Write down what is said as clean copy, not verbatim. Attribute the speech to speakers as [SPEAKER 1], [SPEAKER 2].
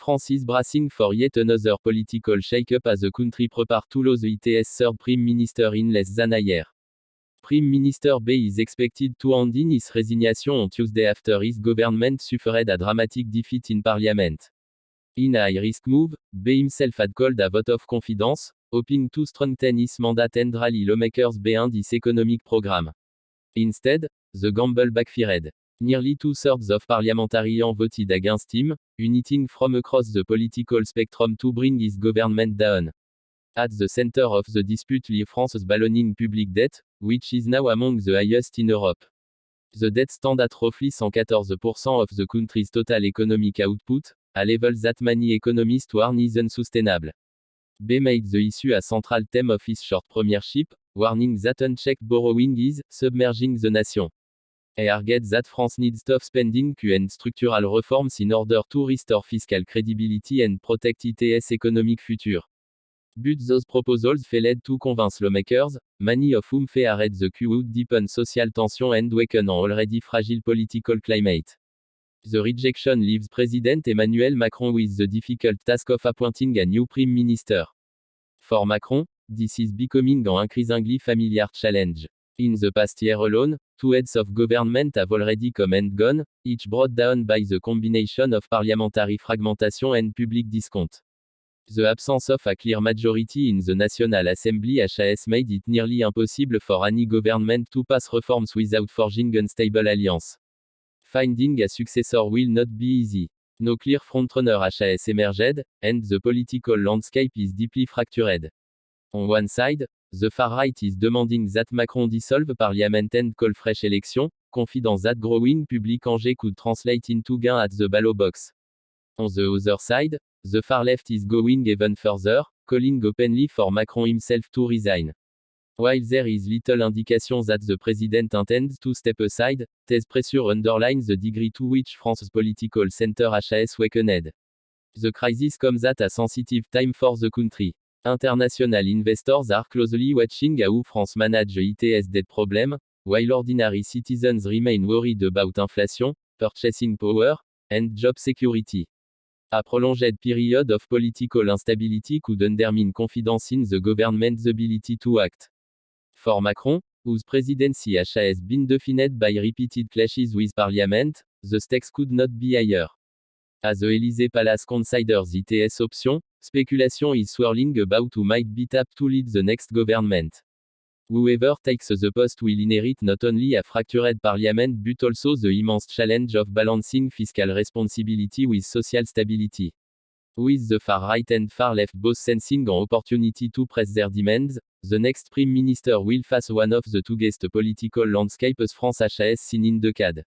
[SPEAKER 1] France is bracing for yet another political shake-up as the country prepares to lose its third Prime Minister in less than a year. Prime Minister B is expected to hand in his resignation on Tuesday after his government suffered a dramatic defeat in Parliament. In a high-risk move, B himself had called a vote of confidence, hoping to strengthen his mandate and rally lawmakers behind his economic program. Instead, the gamble backfired. Nearly two-thirds of parliamentarians voted against him, uniting from across the political spectrum to bring his government down. At the center of the dispute lies France's ballooning public debt, which is now among the highest in Europe. The debt stands at roughly 114% of the country's total economic output, a level that many economists warn is unsustainable. B made the issue a central theme of his short premiership, warning that unchecked borrowing is submerging the nation. He argued that France needs tough spending and structural reforms in order to restore fiscal credibility and protect its economic future. But those proposals failed to convince lawmakers, many of whom feared the coup would deepen social tension and weaken an already fragile political climate. The rejection leaves President Emmanuel Macron with the difficult task of appointing a new Prime Minister. For Macron, this is becoming an increasingly familiar challenge. In the past year alone, two heads of government have already come and gone, each brought down by the combination of parliamentary fragmentation and public discontent. The absence of a clear majority in the National Assembly has made it nearly impossible for any government to pass reforms without forging unstable alliance. Finding a successor will not be easy. No clear frontrunner has emerged, and the political landscape is deeply fractured. On one side, the far right is demanding that Macron dissolve parliament and call fresh elections, confident that growing public anger could translate into gain at the ballot box. On the other side, the far left is going even further, calling openly for Macron himself to resign. While there is little indication that the president intends to step aside, this pressure underlines the degree to which France's political center has weakened. The crisis comes at a sensitive time for the country. International investors are closely watching how France manages its debt problem, while ordinary citizens remain worried about inflation, purchasing power, and job security. A prolonged period of political instability could undermine confidence in the government's ability to act. For Macron, whose presidency has been defined by repeated clashes with parliament, the stakes could not be higher. As the Élysée Palace considers its option, speculation is swirling about who might be tapped to lead the next government. Whoever takes the post will inherit not only a fractured parliament but also the immense challenge of balancing fiscal responsibility with social stability. With the far right and far left both sensing an opportunity to press their demands, the next Prime Minister will face one of the toughest political landscapes France has seen in decades.